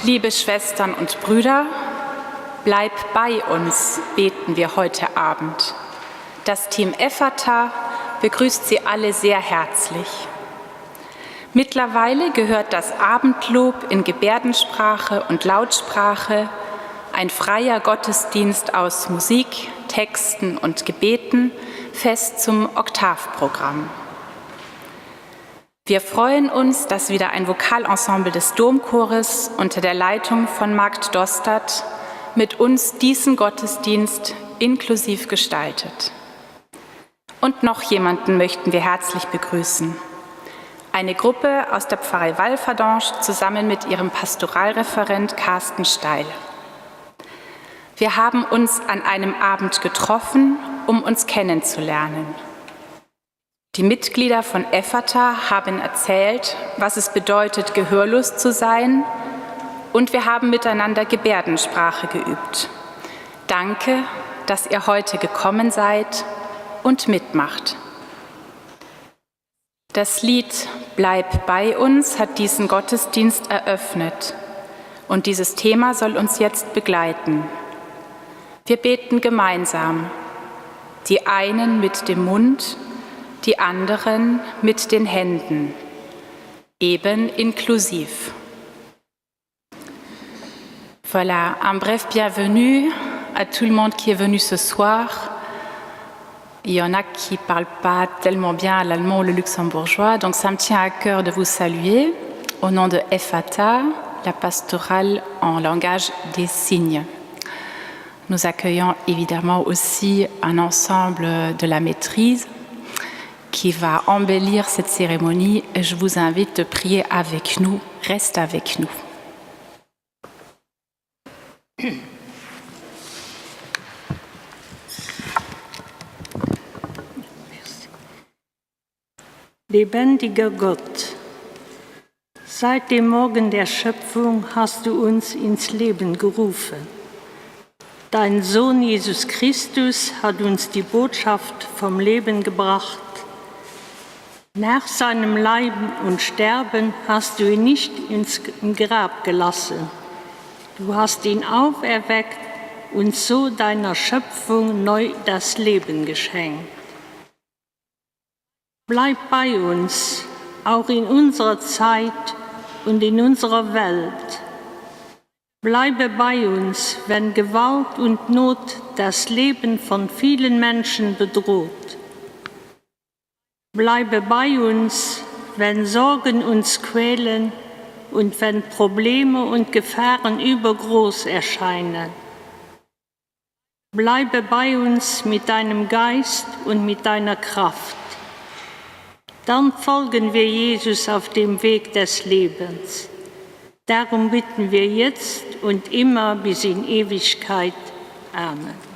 Liebe Schwestern und Brüder, bleib bei uns, beten wir heute Abend. Das Team Ephata begrüßt Sie alle sehr herzlich. Mittlerweile gehört das Abendlob in Gebärdensprache und Lautsprache, ein freier Gottesdienst aus Musik, Texten und Gebeten, fest zum Oktavprogramm. Wir freuen uns, dass wieder ein Vokalensemble des Domchores unter der Leitung von Magd Dostert mit uns diesen Gottesdienst inklusiv gestaltet. Und noch jemanden möchten wir herzlich begrüßen. Eine Gruppe aus der Pfarrei Walverdange zusammen mit ihrem Pastoralreferent Carsten Steil. Wir haben uns an einem Abend getroffen, um uns kennenzulernen. Die Mitglieder von Ephata haben erzählt, was es bedeutet, gehörlos zu sein, und wir haben miteinander Gebärdensprache geübt. Danke, dass ihr heute gekommen seid und mitmacht. Das Lied Bleib bei uns hat diesen Gottesdienst eröffnet und dieses Thema soll uns jetzt begleiten. Wir beten gemeinsam, die einen mit dem Mund, die anderen mit den Händen, eben inklusiv. Voilà, un bref bienvenue à tout le monde qui est venu ce soir. Il y en a qui ne parlent pas tellement bien l'allemand ou le luxembourgeois, donc ça me tient à cœur de vous saluer au nom de Ephata, la pastorale en langage des signes. Nous accueillons évidemment aussi un ensemble de la maîtrise qui va embellir cette cérémonie et je vous invite de prier avec nous. Reste avec nous. Lebendiger Gott, seit dem Morgen der Schöpfung hast du uns ins Leben gerufen. Dein Sohn Jesus Christus hat uns die Botschaft vom Leben gebracht. Nach seinem Leiden und Sterben hast du ihn nicht ins Grab gelassen. Du hast ihn auferweckt und so deiner Schöpfung neu das Leben geschenkt. Bleib bei uns, auch in unserer Zeit und in unserer Welt. Bleibe bei uns, wenn Gewalt und Not das Leben von vielen Menschen bedroht. Bleibe bei uns, wenn Sorgen uns quälen und wenn Probleme und Gefahren übergroß erscheinen. Bleibe bei uns mit deinem Geist und mit deiner Kraft. Dann folgen wir Jesus auf dem Weg des Lebens. Darum bitten wir jetzt und immer bis in Ewigkeit. Amen.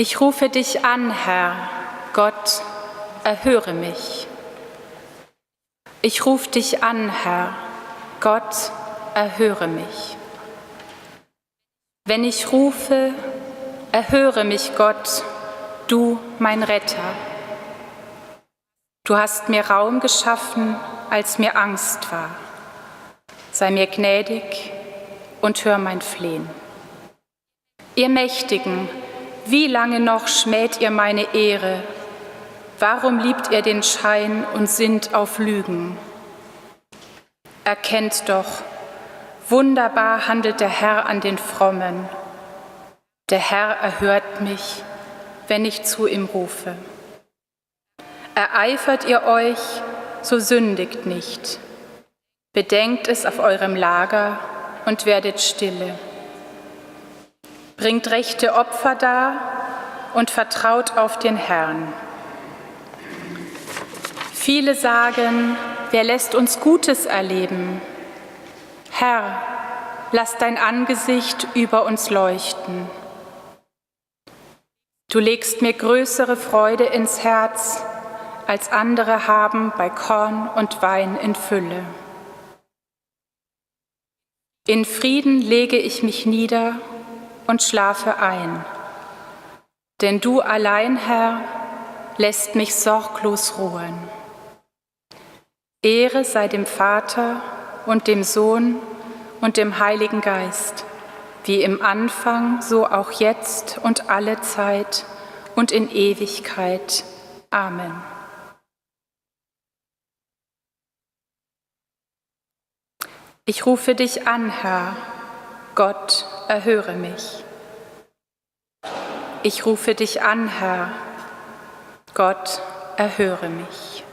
Ich rufe dich an, Herr, Gott, erhöre mich. Ich rufe dich an, Herr, Gott, erhöre mich. Wenn ich rufe, erhöre mich, Gott, du mein Retter. Du hast mir Raum geschaffen, als mir Angst war. Sei mir gnädig und hör mein Flehen. Ihr Mächtigen, wie lange noch schmäht ihr meine Ehre? Warum liebt ihr den Schein und sinnt auf Lügen? Erkennt doch, wunderbar handelt der Herr an den Frommen. Der Herr erhört mich, wenn ich zu ihm rufe. Ereifert ihr euch, so sündigt nicht. Bedenkt es auf eurem Lager und werdet stille. Bringt rechte Opfer dar und vertraut auf den Herrn. Viele sagen, wer lässt uns Gutes erleben? Herr, lass dein Angesicht über uns leuchten. Du legst mir größere Freude ins Herz, als andere haben bei Korn und Wein in Fülle. In Frieden lege ich mich nieder und schlafe ein, denn du allein, Herr, lässt mich sorglos ruhen. Ehre sei dem Vater und dem Sohn und dem Heiligen Geist, wie im Anfang, so auch jetzt und alle Zeit und in Ewigkeit. Amen. Ich rufe dich an, Herr, Gott, erhöre mich. Ich rufe dich an, Herr, Gott, erhöre mich.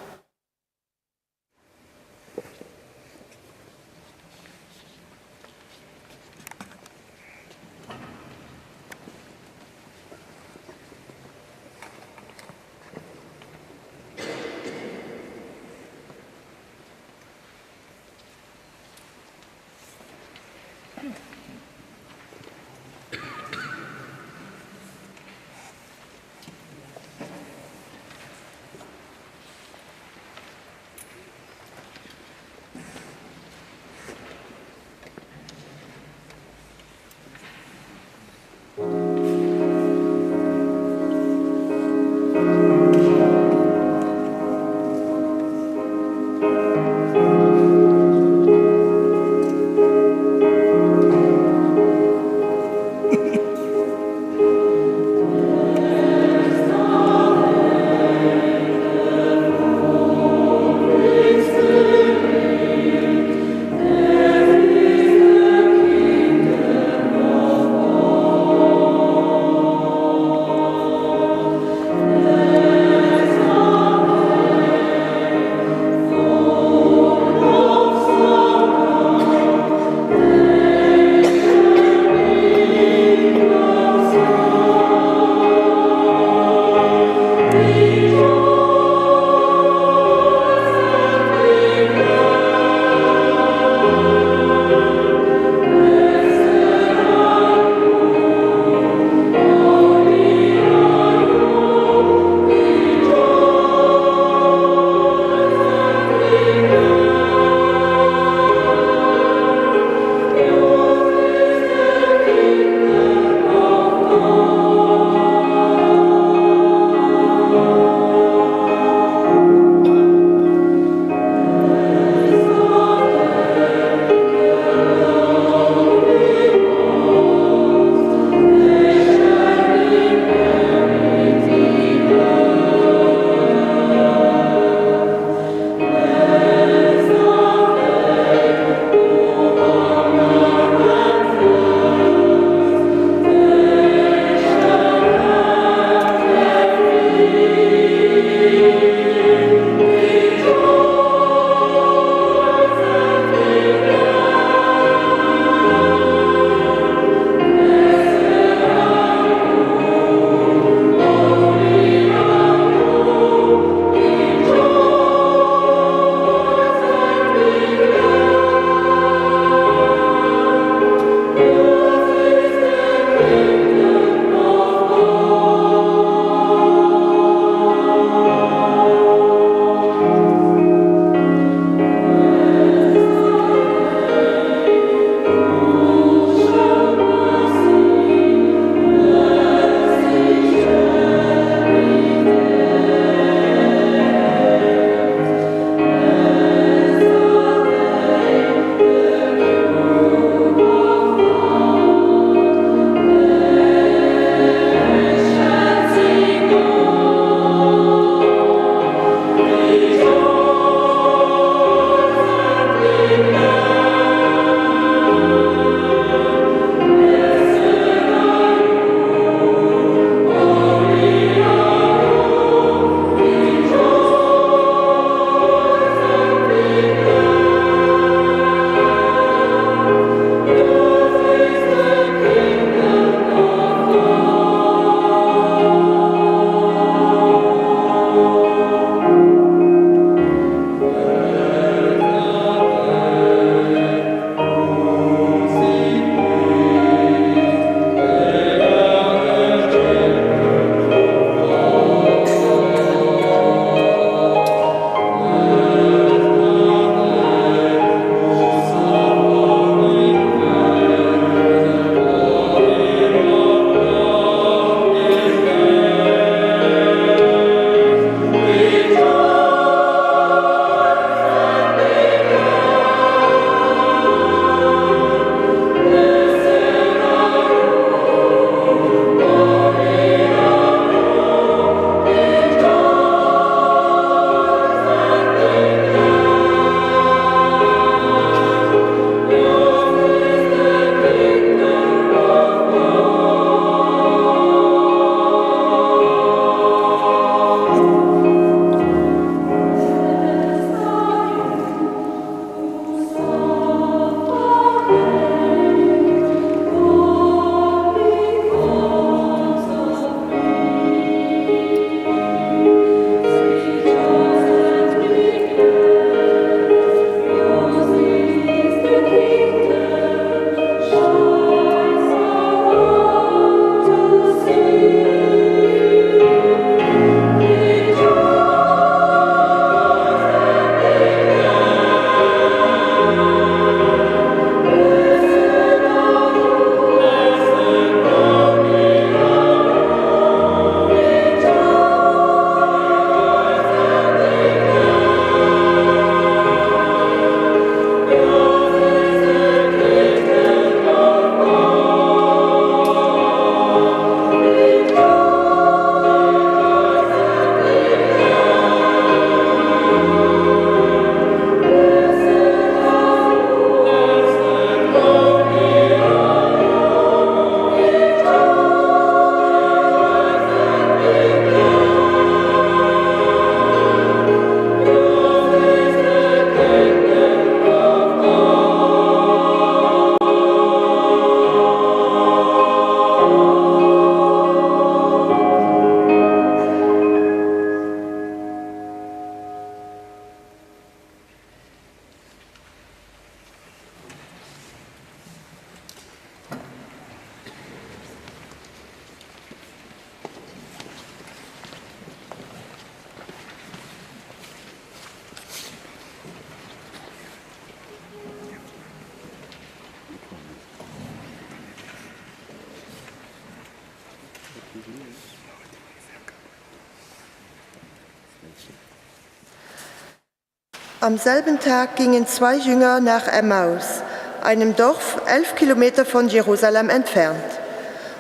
Am selben Tag gingen 2 Jünger nach Emmaus, einem Dorf 11 Kilometer von Jerusalem entfernt.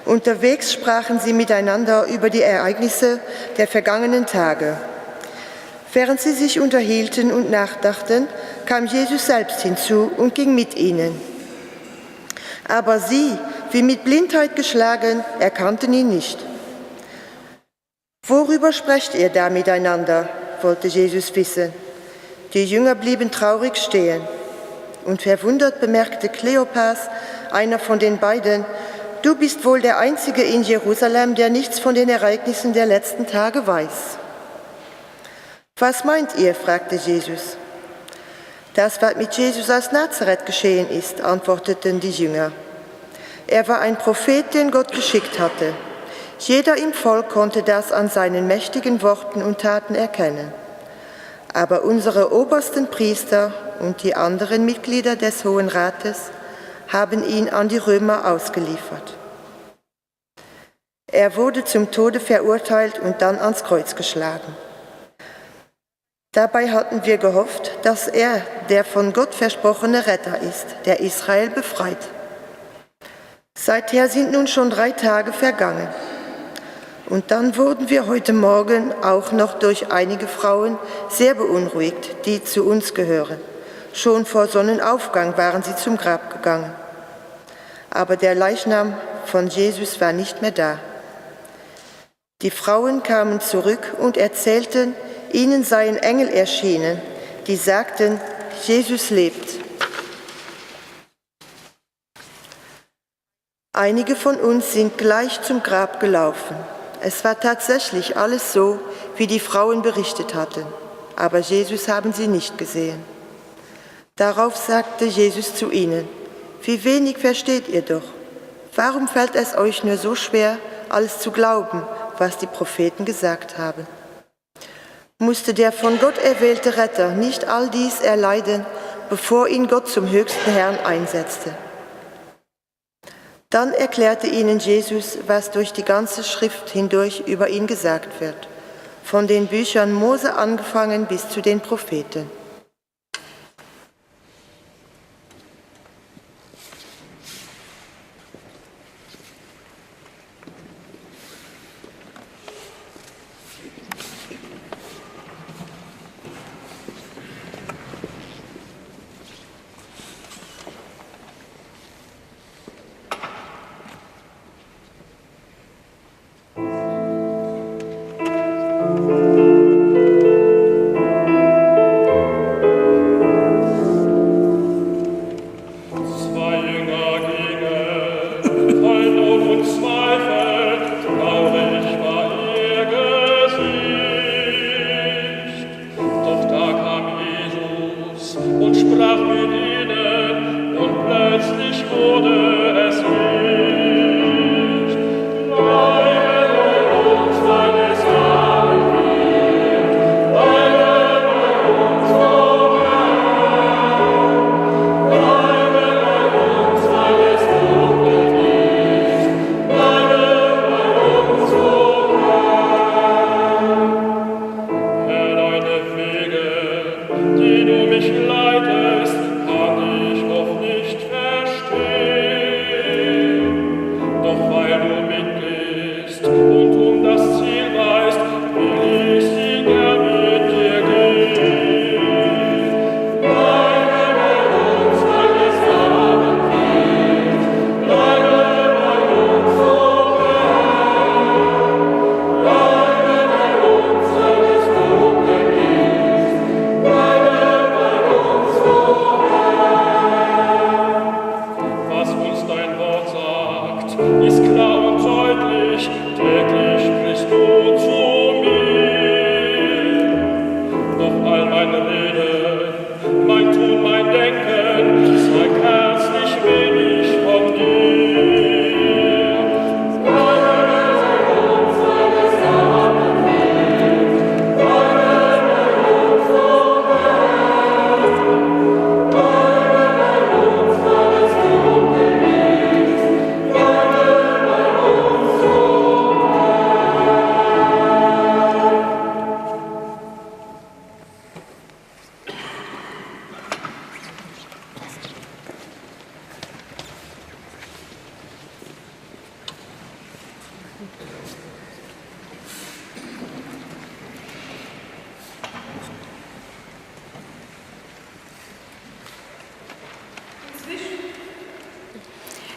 Unterwegs sprachen sie miteinander über die Ereignisse der vergangenen Tage. Während sie sich unterhielten und nachdachten, kam Jesus selbst hinzu und ging mit ihnen. Aber sie, wie mit Blindheit geschlagen, erkannten ihn nicht. »Worüber sprecht ihr da miteinander?« wollte Jesus wissen. Die Jünger blieben traurig stehen. Und verwundert bemerkte Kleopas, einer von den beiden, »Du bist wohl der Einzige in Jerusalem, der nichts von den Ereignissen der letzten Tage weiß.« »Was meint ihr?« fragte Jesus. »Das, was mit Jesus aus Nazareth geschehen ist«, antworteten die Jünger. »Er war ein Prophet, den Gott geschickt hatte. Jeder im Volk konnte das an seinen mächtigen Worten und Taten erkennen. Aber unsere obersten Priester und die anderen Mitglieder des Hohen Rates haben ihn an die Römer ausgeliefert. Er wurde zum Tode verurteilt und dann ans Kreuz geschlagen. Dabei hatten wir gehofft, dass er der von Gott versprochene Retter ist, der Israel befreit. Seither sind nun schon 3 Tage vergangen. Und dann wurden wir heute Morgen auch noch durch einige Frauen sehr beunruhigt, die zu uns gehören. Schon vor Sonnenaufgang waren sie zum Grab gegangen. Aber der Leichnam von Jesus war nicht mehr da. Die Frauen kamen zurück und erzählten, ihnen seien Engel erschienen, die sagten, Jesus lebt. Einige von uns sind gleich zum Grab gelaufen. Es war tatsächlich alles so, wie die Frauen berichtet hatten, aber Jesus haben sie nicht gesehen. Darauf sagte Jesus zu ihnen, wie wenig versteht ihr doch? Warum fällt es euch nur so schwer, alles zu glauben, was die Propheten gesagt haben? Musste der von Gott erwählte Retter nicht all dies erleiden, bevor ihn Gott zum höchsten Herrn einsetzte? Dann erklärte ihnen Jesus, was durch die ganze Schrift hindurch über ihn gesagt wird, von den Büchern Mose angefangen bis zu den Propheten.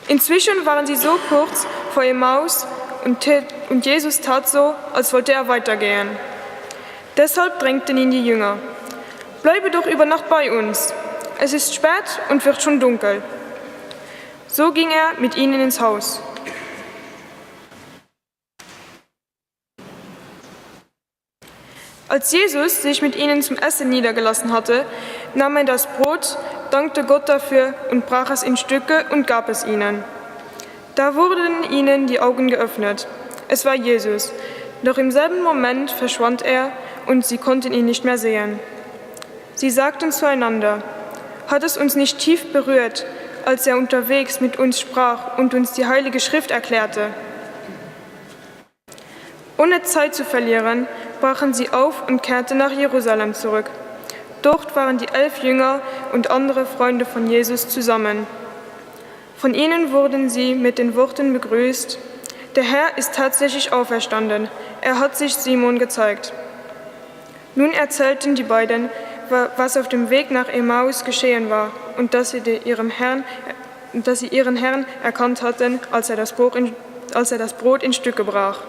Inzwischen waren sie so kurz vor Emmaus und Jesus tat so, als wollte er weitergehen. Deshalb drängten ihn die Jünger: Bleibe doch über Nacht bei uns. Es ist spät und wird schon dunkel. So ging er mit ihnen ins Haus. Als Jesus sich mit ihnen zum Essen niedergelassen hatte, nahm er das Brot, dankte Gott dafür und brach es in Stücke und gab es ihnen. Da wurden ihnen die Augen geöffnet. Es war Jesus. Doch im selben Moment verschwand er und sie konnten ihn nicht mehr sehen. Sie sagten zueinander: Hat es uns nicht tief berührt, als er unterwegs mit uns sprach und uns die Heilige Schrift erklärte? Ohne Zeit zu verlieren, brachen sie auf und kehrten nach Jerusalem zurück. Dort waren die 11 Jünger und andere Freunde von Jesus zusammen. Von ihnen wurden sie mit den Worten begrüßt: Der Herr ist tatsächlich auferstanden, er hat sich Simon gezeigt. Nun erzählten die beiden, was auf dem Weg nach Emmaus geschehen war und dass sie ihren Herrn erkannt hatten, als er das Brot in Stücke brach.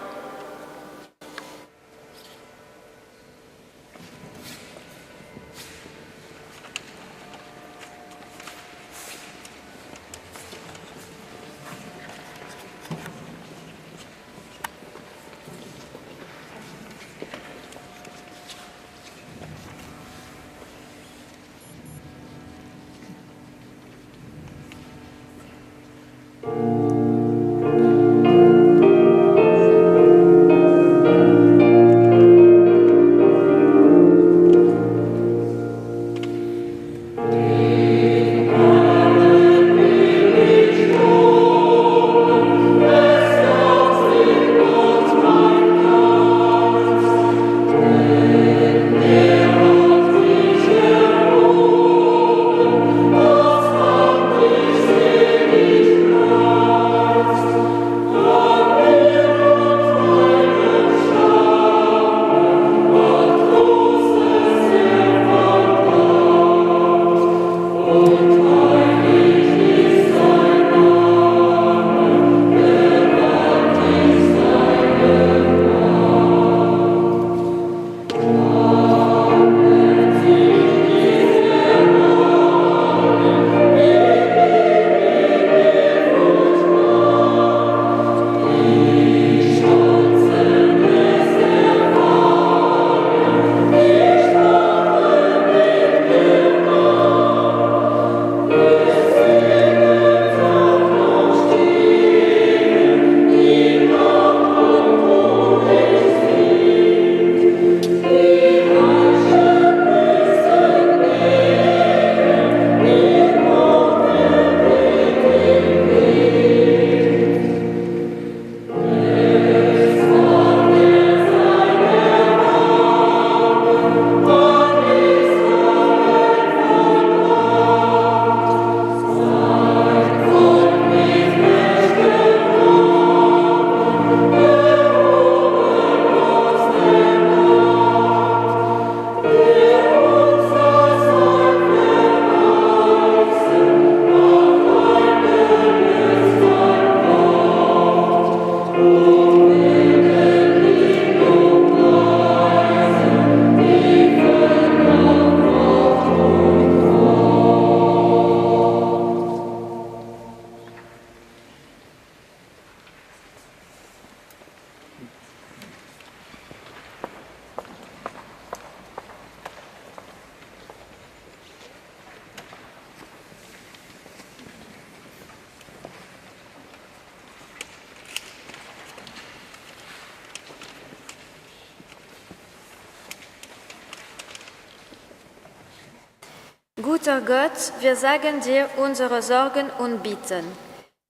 Guter Gott, wir sagen dir unsere Sorgen und Bitten.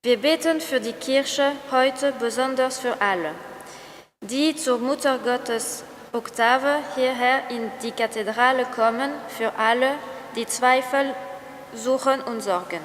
Wir beten für die Kirche heute besonders für alle, die zur Mutter Gottes Oktave hierher in die Kathedrale kommen, für alle, die Zweifel suchen und sorgen.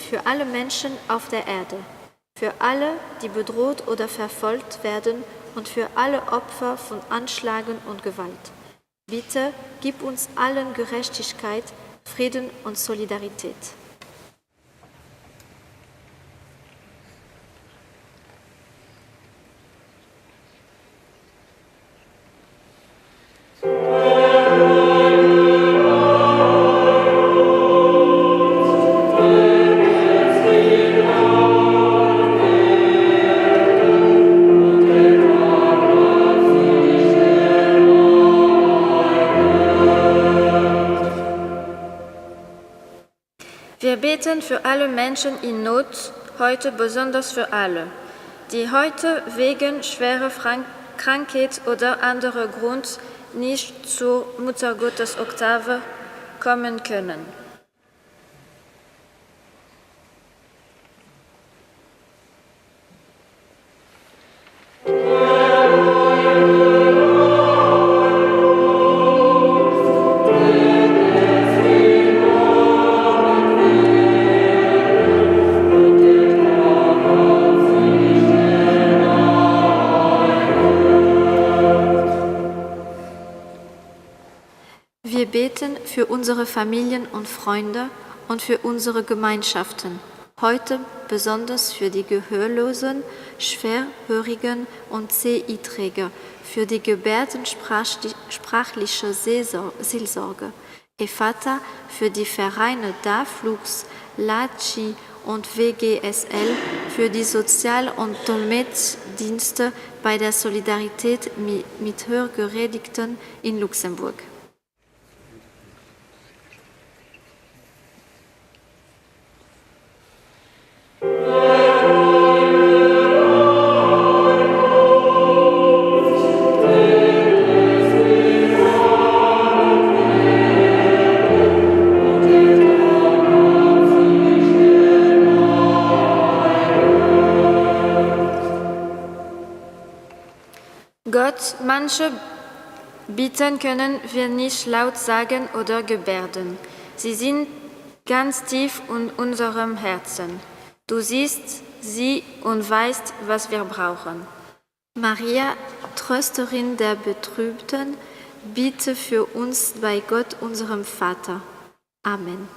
für alle Menschen auf der Erde, für alle, die bedroht oder verfolgt werden und für alle Opfer von Anschlagen und Gewalt. Bitte gib uns allen Gerechtigkeit, Frieden und Solidarität. Wir beten für alle Menschen in Not, heute besonders für alle, die heute wegen schwerer Krankheit oder anderer Grund nicht zur Muttergottesoktave kommen können. Wir beten für unsere Familien und Freunde und für unsere Gemeinschaften, heute besonders für die Gehörlosen, Schwerhörigen und CI-Träger, für die gebärdensprachliche Seelsorge, EFATA, für die Vereine DAFLUX, LACI und WGSL, für die Sozial- und Dolmetschdienste bei der Solidarität mit Hörgeredigten in Luxemburg. Gott, manche Bitten können wir nicht laut sagen oder gebärden. Sie sind ganz tief in unserem Herzen. Du siehst sie und weißt, was wir brauchen. Maria, Trösterin der Betrübten, bitte für uns bei Gott, unserem Vater. Amen.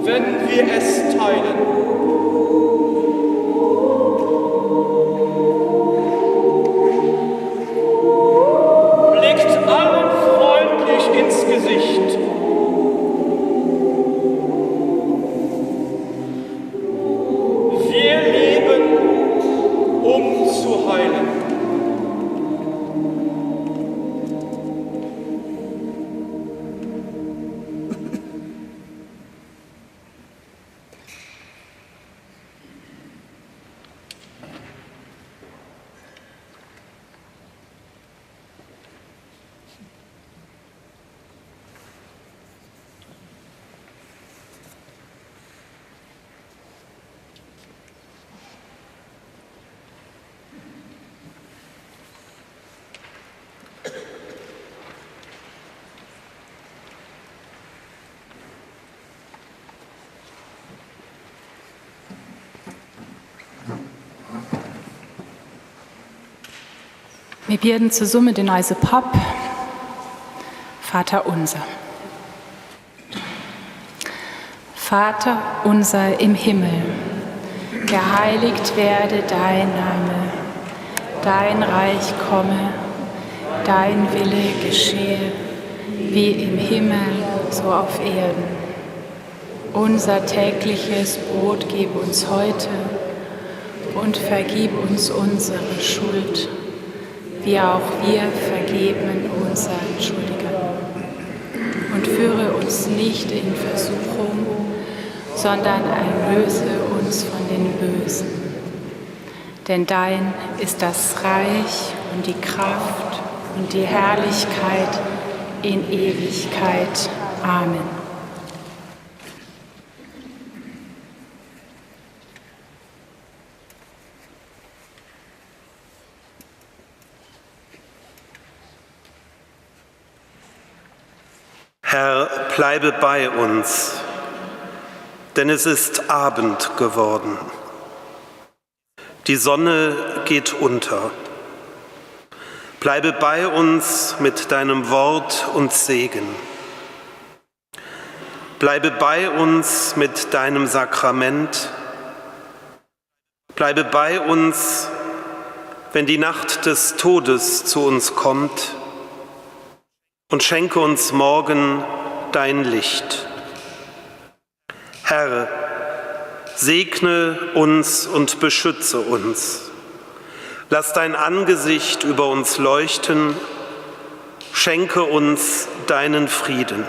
wenn wir es teilen. Blickt allen freundlich ins Gesicht. Wir leben, um zu heilen. Wir beten zur Summe den Eise Pop, Vater unser. Vater unser im Himmel, geheiligt werde dein Name, dein Reich komme, dein Wille geschehe, wie im Himmel, so auf Erden. Unser tägliches Brot gib uns heute und vergib uns unsere Schuld, wie auch wir vergeben unseren Schuldigern. Und führe uns nicht in Versuchung, sondern erlöse uns von den Bösen. Denn dein ist das Reich und die Kraft und die Herrlichkeit in Ewigkeit. Amen. Herr, bleibe bei uns, denn es ist Abend geworden. Die Sonne geht unter. Bleibe bei uns mit deinem Wort und Segen. Bleibe bei uns mit deinem Sakrament. Bleibe bei uns, wenn die Nacht des Todes zu uns kommt, und schenke uns morgen dein Licht. Herr, segne uns und beschütze uns. Lass dein Angesicht über uns leuchten, schenke uns deinen Frieden.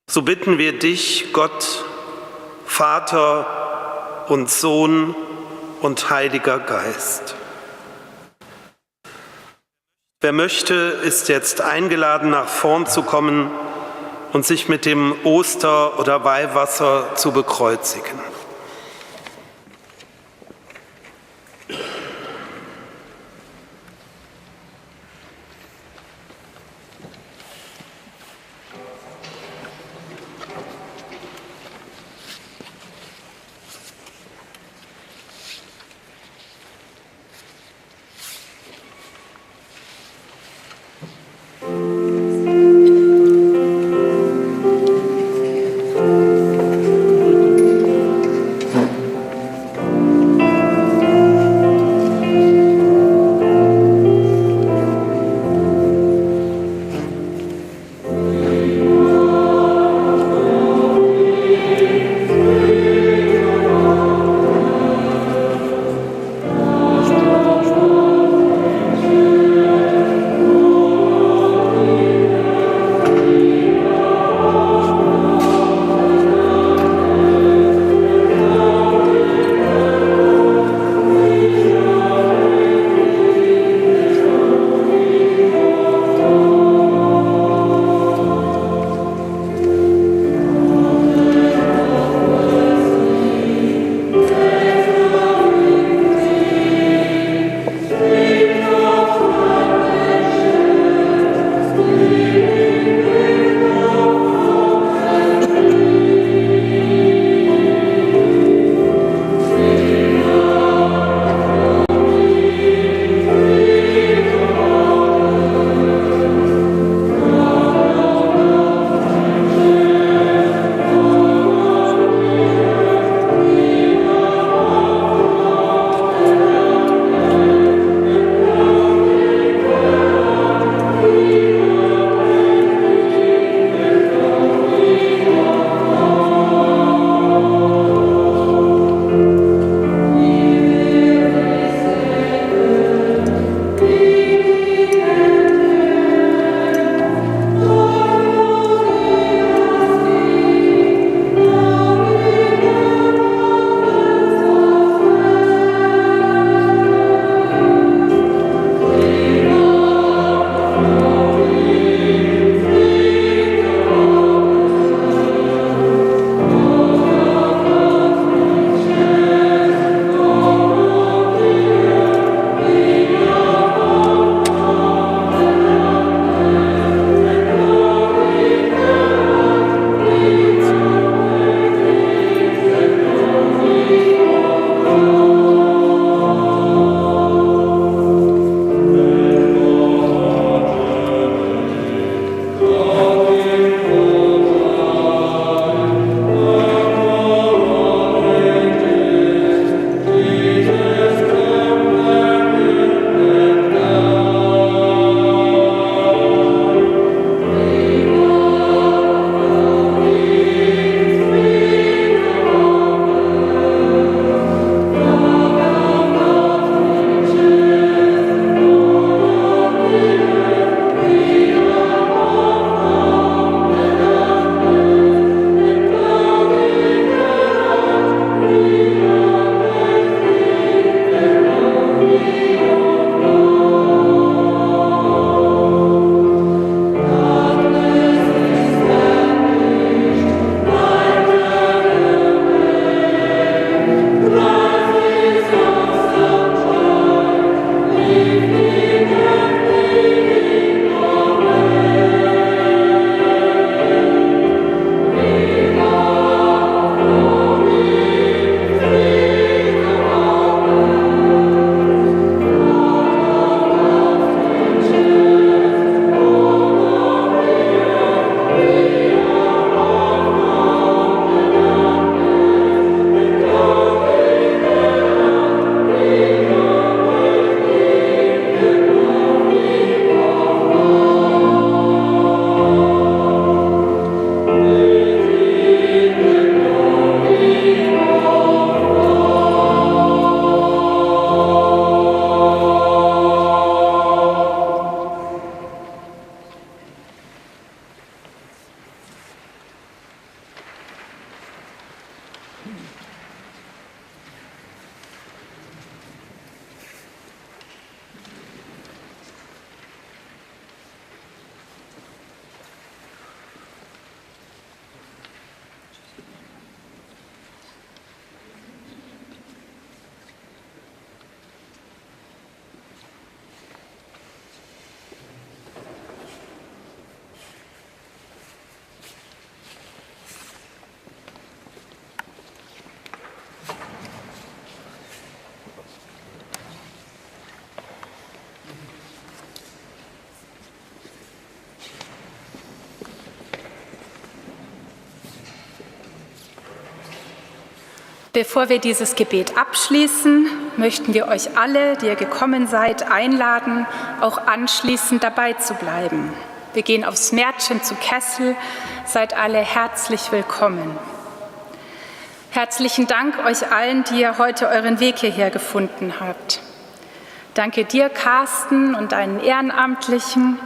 So bitten wir dich, Gott, Vater und Sohn und Heiliger Geist. Wer möchte, ist jetzt eingeladen, nach vorn zu kommen und sich mit dem Oster- oder Weihwasser zu bekreuzigen. Bevor wir dieses Gebet abschließen, möchten wir euch alle, die ihr gekommen seid, einladen, auch anschließend dabei zu bleiben. Wir gehen aufs Märtchen zu Kessel, seid alle herzlich willkommen. Herzlichen Dank euch allen, die ihr heute euren Weg hierher gefunden habt. Danke dir, Carsten, und deinen Ehrenamtlichen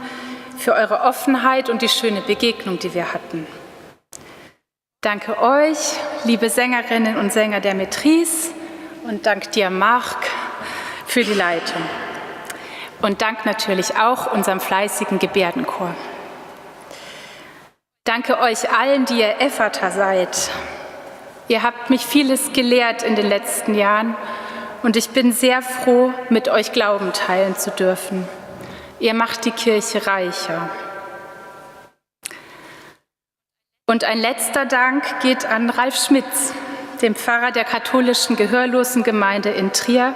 für eure Offenheit und die schöne Begegnung, die wir hatten. Danke euch, liebe Sängerinnen und Sänger der Metris, und dank dir, Marc, für die Leitung. Und Dank natürlich auch unserem fleißigen Gebärdenchor. Danke euch allen, die ihr Ephata seid. Ihr habt mich vieles gelehrt in den letzten Jahren und ich bin sehr froh, mit euch Glauben teilen zu dürfen. Ihr macht die Kirche reicher. Und ein letzter Dank geht an Ralf Schmitz, dem Pfarrer der katholischen Gehörlosengemeinde in Trier,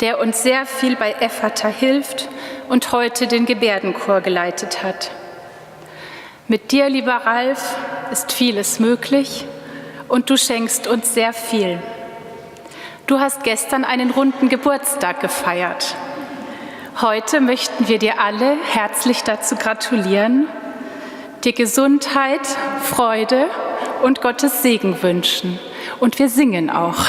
der uns sehr viel bei Ephata hilft und heute den Gebärdenchor geleitet hat. Mit dir, lieber Ralf, ist vieles möglich und du schenkst uns sehr viel. Du hast gestern einen runden Geburtstag gefeiert. Heute möchten wir dir alle herzlich dazu gratulieren, dir Gesundheit, Freude und Gottes Segen wünschen. Und wir singen auch.